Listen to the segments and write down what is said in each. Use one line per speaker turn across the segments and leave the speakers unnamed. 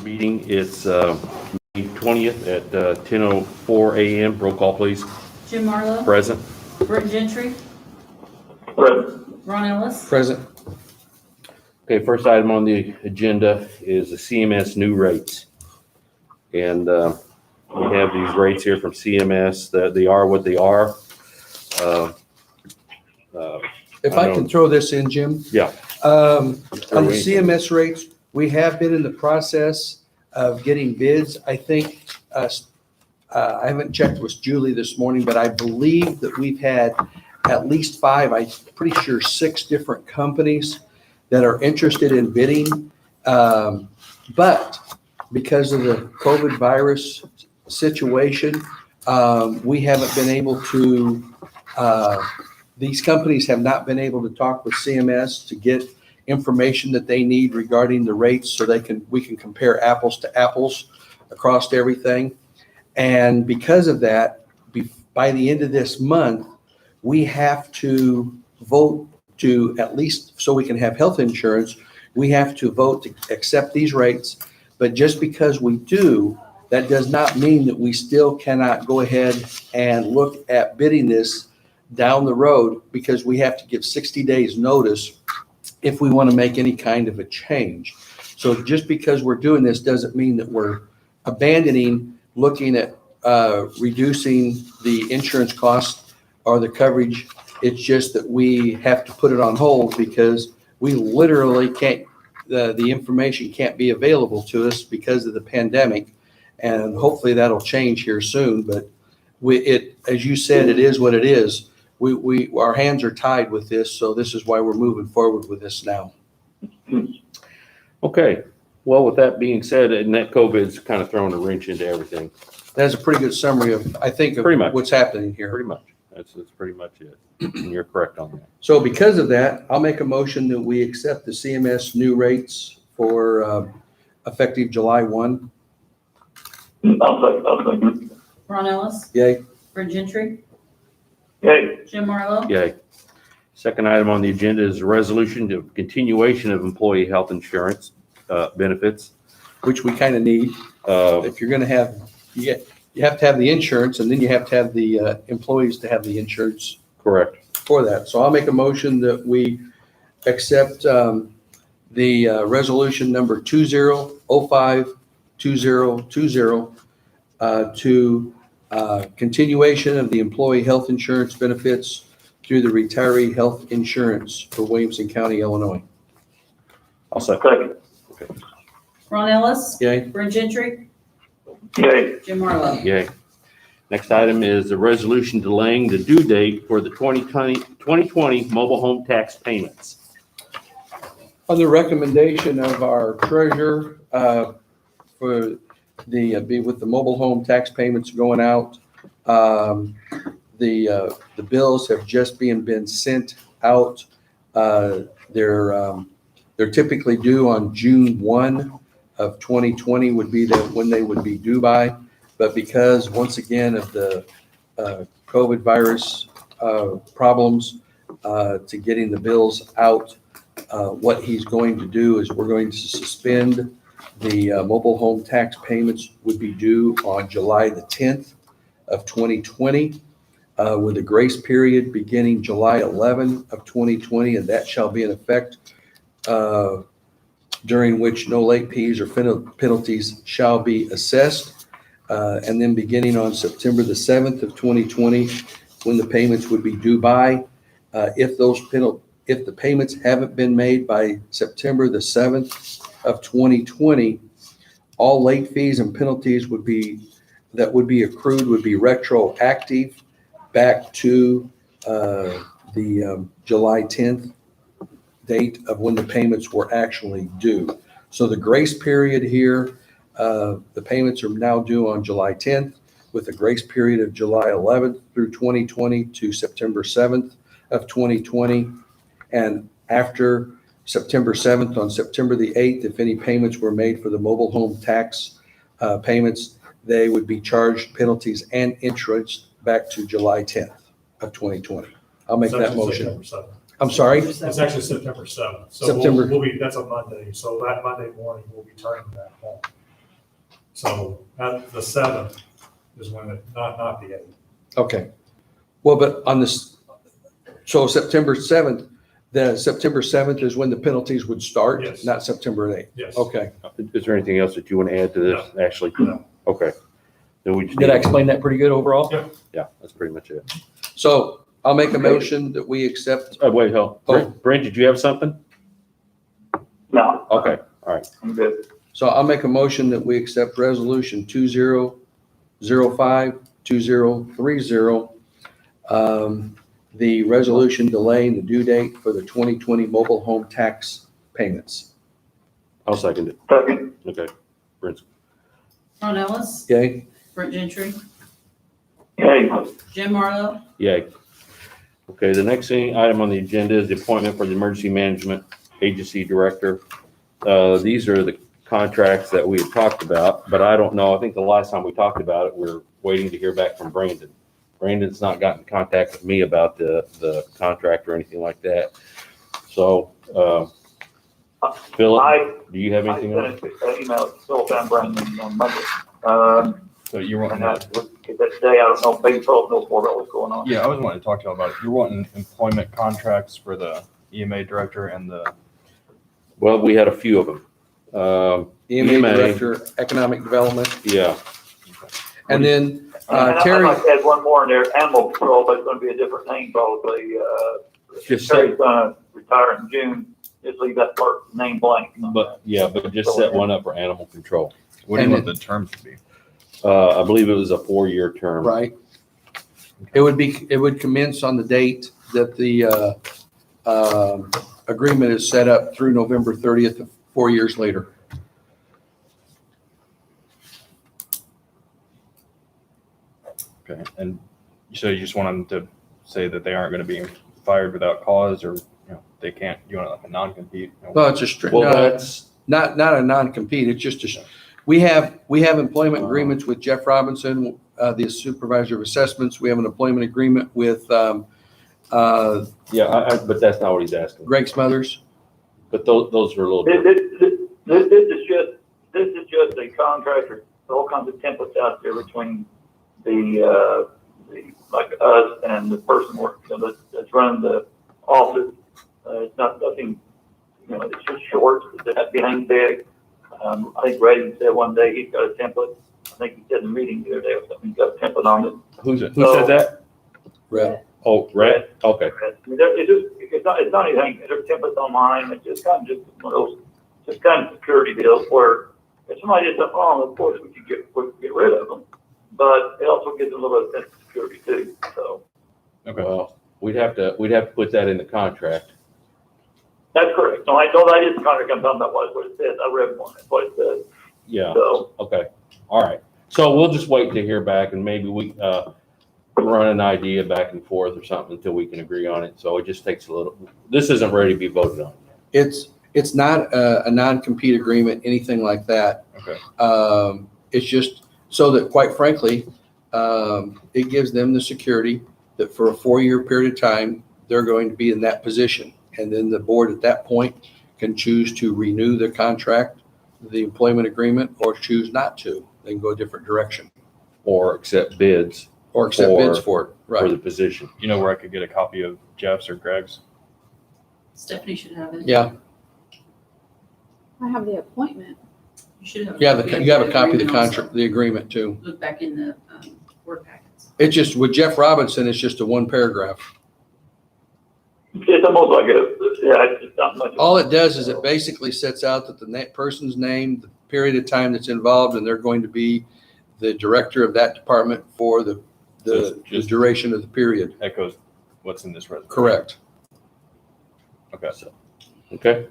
meeting. It's May 20th at 10:04 a.m. Roll call, please.
Jim Marlowe.
Present.
Brent Gentry.
Present.
Ron Ellis.
Present.
Okay, first item on the agenda is the CMS new rates. And we have these rates here from CMS that they are what they are.
If I can throw this in, Jim.
Yeah.
On
Throw
the
anything.
CMS rates, we have been in the process of getting bids. I think, I haven't checked with Julie this morning, but I believe that we've had at least 5, I'm pretty sure 6 different companies that are interested in bidding. But because of the COVID virus situation, we haven't been able to, these companies have not been able to talk with CMS to get information that they need regarding the rates so we can compare apples to apples across everything. And because of that, by the end of this month, we have to vote to, at least so we can have health insurance, we have to vote to accept these rates. But just because we do, that does not mean that we still cannot go ahead and look at bidding this down the road, because we have to give 60 days notice if we want to make any kind of a change. So just because we're doing this doesn't mean that we're abandoning looking at reducing the insurance costs or the coverage. It's just that we have to put it on hold because we literally can't, the information can't be available to us because of the pandemic. And hopefully that'll change here soon. But as you said, it is what it is. Our hands are tied with this, so this is why we're moving forward with this now.
Okay. Well, with that being said, and that COVID's kind of thrown a wrench into everything.
That's a pretty good summary of, I think, of
Pretty much.
what's happening here.
Pretty much. That's pretty much it. And you're correct on that.
So because of that, I'll make a motion that we accept the CMS new rates for effective July 1.
I'll second.
Ron Ellis.
Yay.
Brent Gentry.
Yay.
Jim Marlowe.
Yay. Second item on the agenda is a resolution to continuation of employee health insurance benefits.
Which we kind of need. If you're going to have, you have to have the insurance, and then you have to have the employees to have the insurance
Correct.
for that. So I'll make a motion that we accept the resolution number 2005-2020 to continuation of the employee health insurance benefits through the retiree health insurance for Williamson County, Illinois.
I'll second.
Second.
Ron Ellis.
Yay.
Brent Gentry.
Yay.
Jim Marlowe.
Yay. Next item is a resolution delaying the due date for the 2020 mobile home tax payments.
On the recommendation of our treasurer, for with the mobile home tax payments going out, the bills have just been sent out. They're typically due on June 1 of 2020 would be when they would be due by. But because, once again, of the COVID virus problems to getting the bills out, what he's going to do is we're going to suspend the mobile home tax payments would be due on July the 10th of 2020 with a grace period beginning July 11 of 2020, and that shall be in effect during which no late fees or penalties shall be assessed. And then beginning on September the 7th of 2020, when the payments would be due by, if the payments haven't been made by September the 7th of 2020, all late fees and penalties would be accrued would be retroactive back to the July 10th date of when the payments were actually due. So the grace period here, the payments are now due on July 10th with a grace period of July 11th through 2020 to September 7th of 2020. And after September 7th, on September the 8th, if any payments were made for the mobile home tax payments, they would be charged penalties and interest back to July 10th of 2020. I'll make that motion.
September 7th.
I'm sorry?
It's actually September 7th. So
September.
that's a Monday. So that Monday morning, we'll be turning that home. So at the 7th is when it, not the 8th.
Okay. Well, but on this, so September 7th, the September 7th is when the penalties would start?
Yes.
Not September 8th?
Yes.
Okay.
Is there anything else that you want to add to this, Ashley?
No.
Okay. Then we just
Did I
need-
explain that pretty good overall?
Yeah.
Yeah, that's pretty much it.
So I'll make a motion that we accept,
Wait, hold. Brent, did you have something?
No,
Okay, all right.
I'm good.
so I'll make a motion that we accept resolution 2005-2030. The resolution delaying the due date for the 2020 mobile home tax payments.
I'll second it.
Second,
Okay. Brent's,
Ron Ellis,
Okay?
Brent Gentry,
yay.
Jim Marlowe,
yay. Okay, the next item on the agenda is the appointment for the Emergency Management Agency Director. These are the contracts that we had talked about, but I don't know, I think the last time we talked about it, we're waiting to hear back from Brandon. Brandon's not gotten in contact with me about the contract or anything like that. So, Philip, do you have
I
anything else?
sent an email to Phil Van Brandon on Monday.
So you're wanting
And I,
to,
that day, I don't know, maybe Phil knows more about what's going on.
yeah, I was wanting to talk to you about it. You're wanting employment contracts for the EMA director and the,
Well, we had a few of them.
EMA
EMA.
Director, Economic Development.
Yeah,
And then
And I'd
Terry,
like to add one more in there, animal control, but it's gonna be a different name probably.
Just
Terry's gonna retire in June, just leave that part name blank.
but just set one up for animal control.
what do
And
you want the terms to be?
I believe it was a 4-year term.
right? It would commence on the date that the agreement is set up through November 30th, 4 years later.
Okay, and so you just want them to say that they aren't going to be fired without cause, or, they can't, you want it like a non-compete?
Well, it's a strict,
Well, that's,
not a non-compete, it's just we have employment agreements with Jeff Robinson, the supervisor of assessments. We have an employment agreement with
but that's not what he's asking.
Greg Smothers.
But those are a little
This,
different.
this is just a contractor, all kinds of templates out there between the like us and the person that's running the office. It's not nothing, it's just short, it's not behind big. I think Brady said one day he's got a template. I think he said in the meeting the other day or something, he's got a template on it.
Who said that?
Red.
Oh, Red? Okay.
It's not anything, there's templates online, it's just kind of just one of those, just kind of security deals where if somebody did something wrong, of course, we could get rid of them, but it also gives them a little bit of security too, so.
Okay,
Well, we'd have to put that in the contract.
That's correct. No, I know that is the contract I'm talking about, what it says, I read one, that's what it says,
Yeah,
so.
okay. All right. So we'll just wait to hear back and maybe we run an idea back and forth or something until we can agree on it. So it just takes a little, this isn't ready to be voted on.
It's not a non-compete agreement, anything like that.
okay.
It's just so that, quite frankly, it gives them the security that for a 4-year period of time, they're going to be in that position. And then the board at that point can choose to renew the contract, the employment agreement, or choose not to. They can go a different direction
Or accept bids
or accept bids for it.
for the
Right.
position.
You know where I could get a copy of Jeff's or Greg's?
Stephanie should have it.
Yeah.
I have the appointment.
You should have.
Yeah. You have a copy of the
agreement also.
contract, the agreement too.
Look back in the Word packets.
It's just with Jeff Robinson, it's just a one paragraph.
It's almost like it's not much.
All it does is it basically sets out that the person's name, the period of time that's involved, and they're going to be the director of that department for the
Just-
duration of the period.
Echoes what's in this resolution.
Correct.
Okay.
Okay?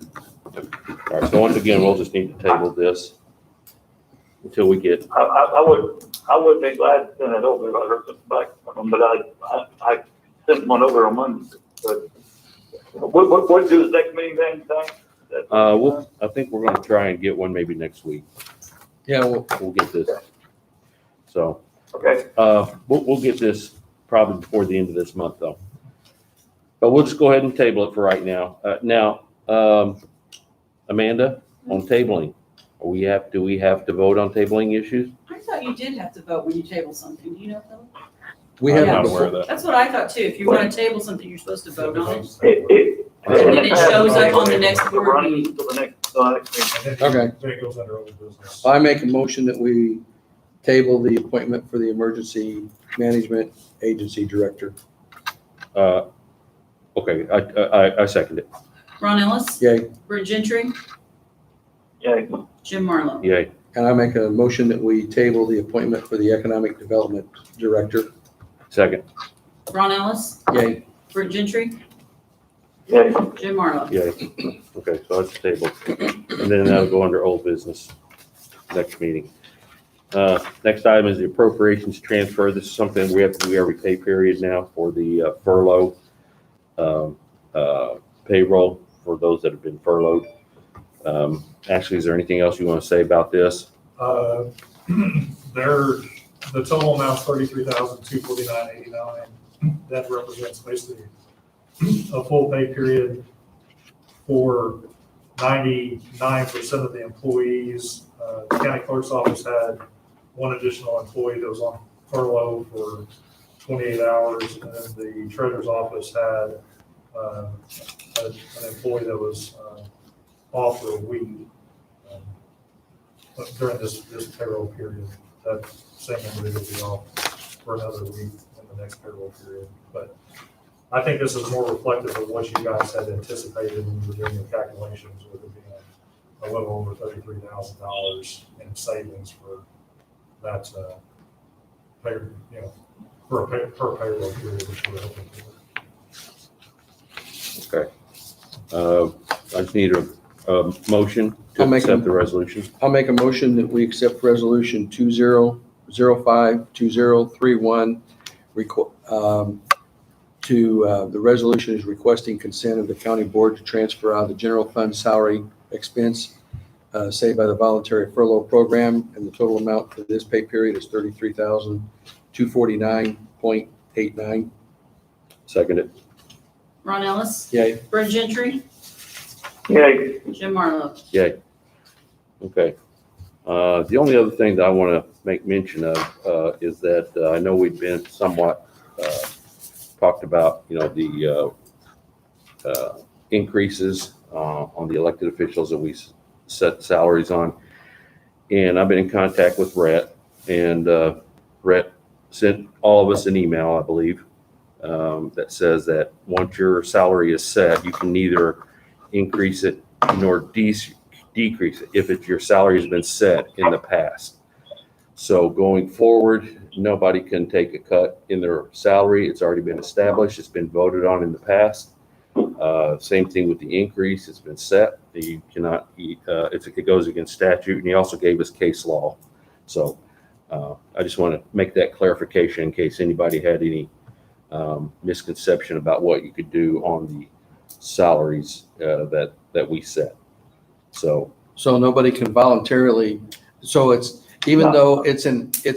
All right. So once again, we'll just need to table this until we get,
I would be glad to send it over if I heard something back from them, but I sent one over on Monday. But what do the next meeting then,
I think we're going to try and get one maybe next week.
Yeah, well,
We'll get this. So,
Okay,
we'll get this probably before the end of this month though. But we'll just go ahead and table it for right now. Amanda, on tabling, Do we have to vote on tabling issues?
I thought you did have to vote when you table something. Do you know, Philip?
We
I'm
have
not
it
aware of
before.
that.
That's what I thought too. If you want to table something, you're supposed to vote on it.
And
then it shows up on the next board
Running
meeting.
to the next meeting.
Okay.
Then it goes under old business.
I make a motion that we table the appointment for the Emergency Management Agency Director.
Okay, I second it.
Ron Ellis,
Yay.
Brett Gentry,
Yeah,
Jim Marlowe.
Yay.
And I make a motion that we table the appointment for the Economic Development Director.
Second.
Ron Ellis,
Yay.
Brett Gentry,
yeah.
Jim Marlowe.
Yay. Okay, so that's tabled. And then that'll go under old business next meeting. Next item is the appropriations transfer. This is something we have to do every pay period now for the furlough payroll for those that have been furloughed. Ashley, is there anything else you want to say about this?
The total amount's $33,249.89. That represents basically a full pay period for 99% of the employees. The county clerk's office had one additional employee that was on furlough for 28 hours, and then the treasurer's office had an employee that was off for a week during this payroll period. That same individual will be off for another week in the next payroll period. But I think this is more reflective of what you guys had anticipated when you were doing your calculations, with it being a little over $33,000 in savings for that, per payroll period, which we're hoping for.
Okay. I just need a motion to
I'll make a-
accept the resolution.
I'll make a motion that we accept Resolution 2005-2031. The resolution is requesting consent of the county board to transfer out of the general fund salary expense saved by the voluntary furlough program, and the total amount for this pay period is $33,249.89.
Second it.
Ron Ellis,
Yay.
Brett Gentry,
Yeah,
Jim Marlowe.
Yay. Okay. The only other thing that I want to make mention of is that I know we've been somewhat talked about, the increases on the elected officials that we set salaries on. And I've been in contact with Rhett, and Rhett sent all of us an email, I believe, that says that once your salary is set, you can neither increase it nor decrease it if your salary has been set in the past. So going forward, nobody can take a cut in their salary. It's already been established. It's been voted on in the past. Same thing with the increase. It's been set. You cannot, it goes against statute, and he also gave us case law. So I just want to make that clarification in case anybody had any misconception about what you could do on the salaries that we set. So
nobody can voluntarily, so it's, even though it's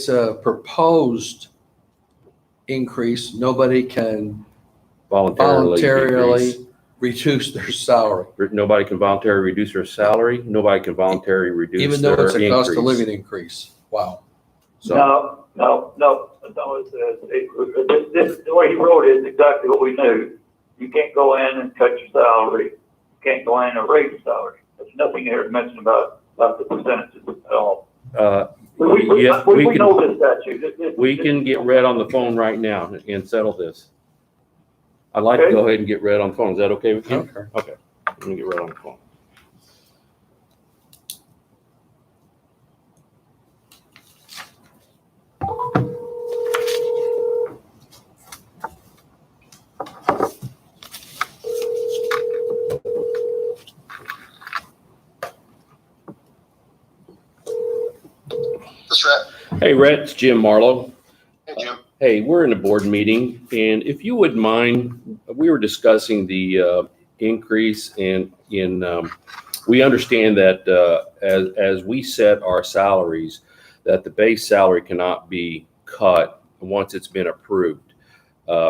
a proposed increase, nobody can
voluntarily
voluntarily reduce their salary,
nobody can voluntarily reduce their salary. Nobody can voluntarily reduce
even though
their
it's a cost of
increase.
living increase. Wow.
So
no. The way he wrote it is exactly what we knew. You can't go in and cut your salary. You can't go in and raise your salary. There's nothing here to mention about the percentages at all. We know this statute.
we can get Red on the phone right now and settle this. I'd like to
Okay.
go ahead and get Red on the phone. Is that okay with you?
Okay.
Okay. Let me get Red on the phone.
That's right.
Hey, Rhett, it's Jim Marlowe.
Hey, Jim.
Hey, we're in a board meeting, and if you wouldn't mind, we were discussing the increase we understand that as we set our salaries, that the base salary cannot be cut once it's been approved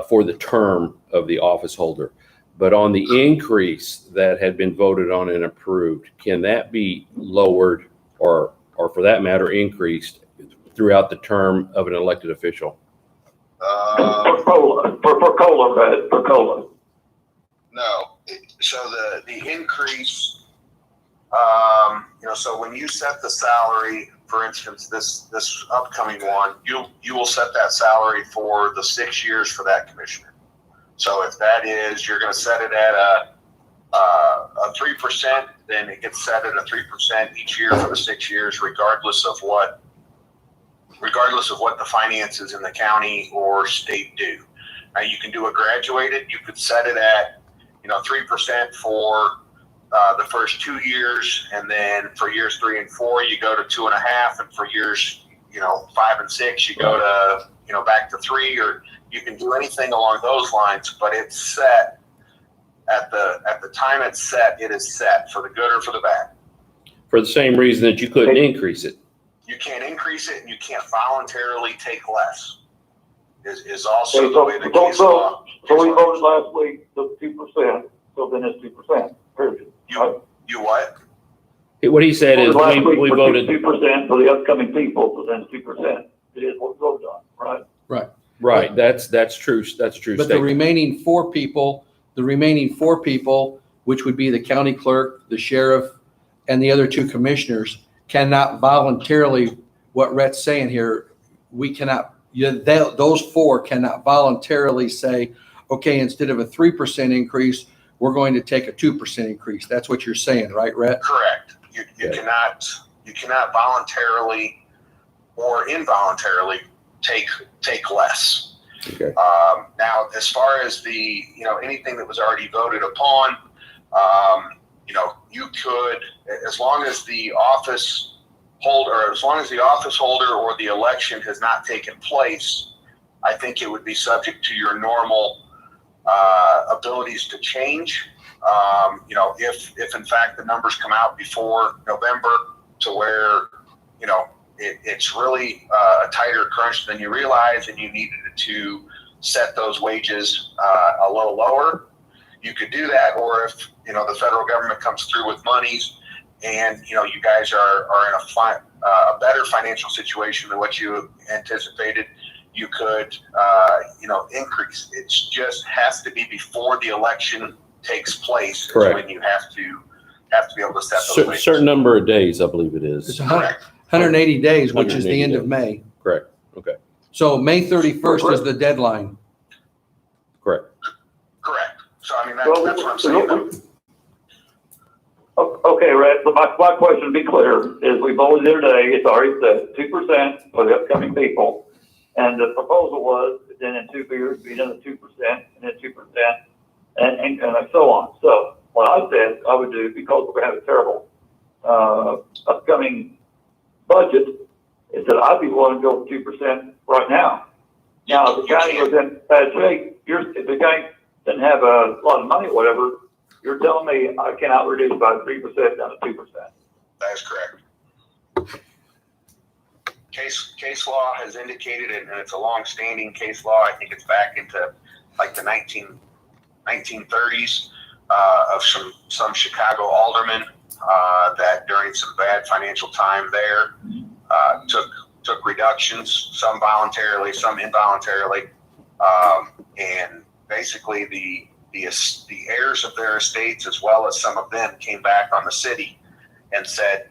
for the term of the office holder. But on the increase that had been voted on and approved, can that be lowered or for that matter, increased throughout the term of an elected official?
For COLA, for COLA, Brad, for COLA.
No, so the increase, so when you set the salary, for instance, this upcoming one, you will set that salary for the 6 years for that commissioner. So if that is, you're going to set it at a 3%, then it gets set at a 3% each year for the 6 years, regardless of what the finances in the county or state do. Now you can do a graduated. You could set it at 3% for the first 2 years, and then for years 3 and 4 you go to 2.5%, and for years 5 and 6 you go to back to 3, or you can do anything along those lines. But it's set at the time it's set. It is set for the good or for the bad.
For the same reason that you couldn't increase it.
You can't increase it, and you can't voluntarily take less. Is also the way the case law.
So we voted last week to 2%, so then it's 2%, period.
You what?
What he said is
Last week
we
for
voted,
2% for the upcoming people, so then it's 2%. It is what we voted on, right?
right, that's true, that's a true
But the
statement.
remaining four people, which would be the county clerk, the sheriff, and the other two commissioners, cannot voluntarily, what Rhett's saying here, we cannot, those four cannot voluntarily say, okay, instead of a 3% increase, we're going to take a 2% increase. That's what you're saying, right, Rhett?
Correct. You
Okay.
cannot voluntarily or involuntarily take less.
Okay.
Now, as far as the anything that was already voted upon, you could, as long as the office holder or the election has not taken place, I think it would be subject to your normal abilities to change. If in fact the numbers come out before November to where it's really a tighter crunch than you realize, and you needed to set those wages a little lower, you could do that. Or if the federal government comes through with monies, and you guys are in a better financial situation than what you anticipated, you could increase. It just has to be before the election takes place.
Correct.
When you have to be able to set those wages.
Certain number of days, I believe it
It's
is.
180 days, which is the end of May.
Correct, okay,
So May 31st is the deadline.
correct.
Correct. So I mean that's what I'm saying.
Okay, Red, so my question, to be clear, is we voted the other day, it's already said 2% for the upcoming people. And the proposal was, then in 2 years, be another 2%, and then 2%, and so on. So what I said I would do, because we're gonna have a terrible upcoming budget, is that I'd be willing to go 2% right now. Now, if the county was in bad shape, if the county doesn't have a lot of money, or whatever, you're telling me I cannot reduce by 3% down to 2%.
That is correct. Case law has indicated, and it's a long-standing case law. I think it's back into like the 1930s of some Chicago aldermen that during some bad financial time there took reductions, some voluntarily, some involuntarily, and basically the heirs of their estates, as well as some of them, came back on the city and said,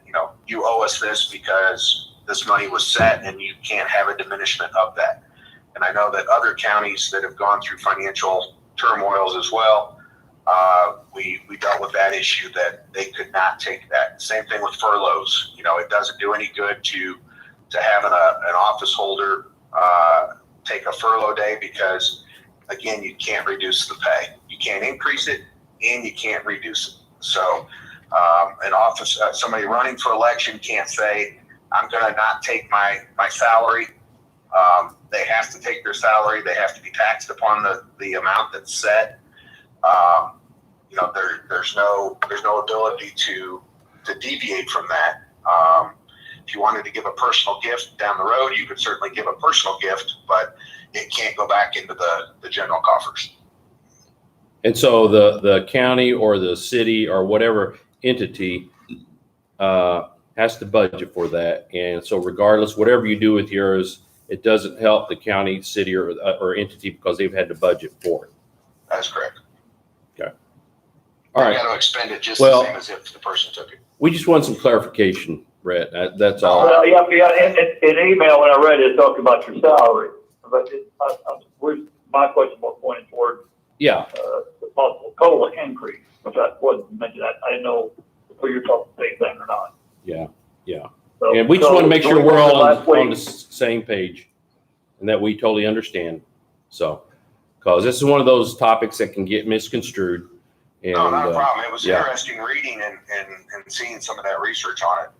you owe us this because this money was set and you can't have a diminishment of that. And I know that other counties that have gone through financial turmoils as well, we dealt with that issue that they could not take that. Same thing with furloughs. It doesn't do any good to have an office holder take a furlough day, because again, you can't reduce the pay. You can't increase it and you can't reduce it. So somebody running for election can't say, I'm going to not take my salary. They have to take their salary. They have to be taxed upon the amount that's set. There's no ability to deviate from that. If you wanted to give a personal gift down the road, you could certainly give a personal gift, but it can't go back into the general coffers.
And so the county or the city or whatever entity has to budget for that. And so regardless, whatever you do with yours, it doesn't help the county, city, or entity because they've had to budget for it.
That's correct.
All
You
right.
got to expend it just
Well-
the same as if the person took it.
We just want some clarification, Brett. That's all.
Well, yeah, in email, when I read it, it talked about your salary. But my question was pointing toward,
Yeah,
the possible COLA increase, which I wasn't mentioning. I didn't know if you're talking the same thing or not.
yeah.
So-
And we just want to make
so
sure
we
we're all
last
on the
week.
same page and that we totally understand. So, because this is one of those topics that can get misconstrued. And,
No, not a problem. It was
yeah.
interesting reading and seeing some of that research on it.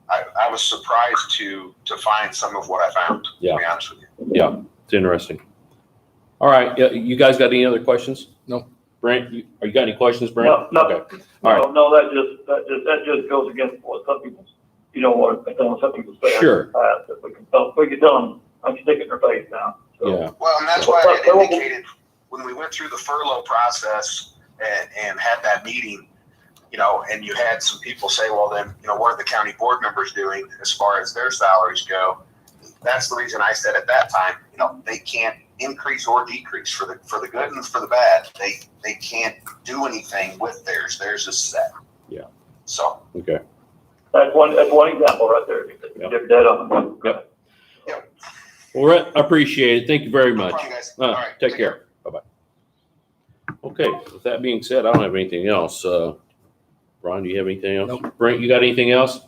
I was surprised to find some of what I found, to
Yeah.
be honest with you.
Yeah, it's interesting. All right, you guys got any other questions?
No.
Brent, you got any questions, Brent?
No,
Okay. All right.
no, that just goes against what some people, some people say.
Sure.
If we can tell them, I'm sticking their face down. So,
Yeah,
Well, and that's why I had indicated when we went through the furlough process and had that meeting, and you had some people say, well, then, what are the county board members doing as far as their salaries go? That's the reason I said at that time, they can't increase or decrease for the good and for the bad. They can't do anything with theirs. Theirs is set.
Yeah.
So,
okay.
that's one example right there.
Yeah.
You're dead on.
Yep. Well, Brent, I appreciate it. Thank you very
no
much.
problem, guys. All right.
Take care. Bye-bye. Okay, with that being said, I don't have anything else. Ron, do you have anything else?
Nope.
Brent, you got anything else?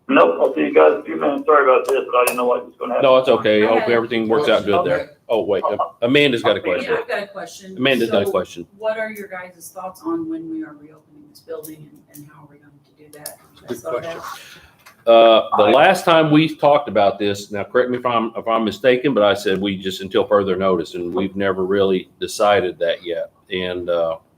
Nope, I'll see you guys in a few minutes. Sorry about this, but I didn't know what was gonna happen.
No, it's okay.
I
Hope
have-
everything works out good there. Oh, wait, Amanda's got a question.
Yeah, I've got a question.
Amanda's got a
So
question.
what are your guys' thoughts on when we are reopening this building and how are we going to do that? Have you guys
Good
thought of
question.
that?
The last time we talked about this, now correct me if I'm mistaken, but I said we just until further notice, and we've never really decided that yet. And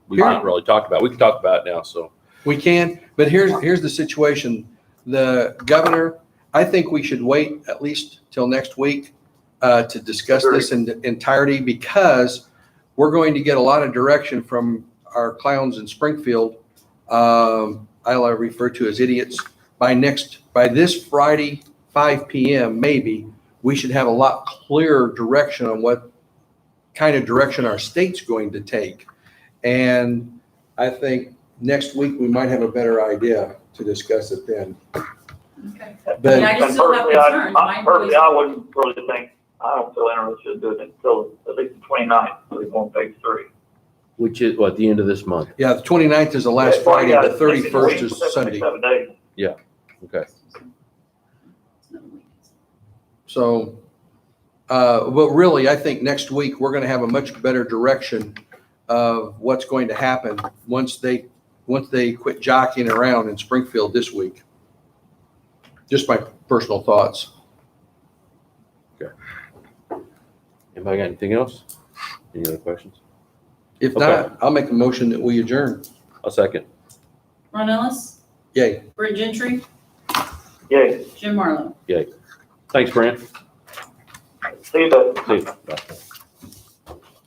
we've not really talked about it. We can talk about it now, so.
We can, but here's the situation. The governor, I think we should wait at least till next week to discuss this in entirety because we're going to get a lot of direction from our clowns in Springfield. I'll refer to as idiots. By this Friday, 5 p.m. maybe, we should have a lot clearer direction on what kind of direction our state's going to take. And I think next week we might have a better idea to discuss it then.
Okay.
But
I just still have
Personally,
concerns. My
personally, I wouldn't really think, I don't feel interested in doing it until at least the 29th, so we won't phase 3.
Which is what, the end of this month?
yeah, the 29th is the last
Yeah, probably
Friday,
got
the
it.
31st is Sunday.
7 days.
Okay.
So, but really, I think next week, we're going to have a much better direction of what's going to happen once they quit jockeying around in Springfield this week. Just my personal thoughts.
Anybody got anything else? Any other questions?
If
Okay.
not, I'll make a motion that we adjourn.
A second.
Ron Ellis,
Yay.
Brent Gentry,
Yay.
Jim Marlowe.
Thanks, Brent.
See you, bud.
See you. Bye.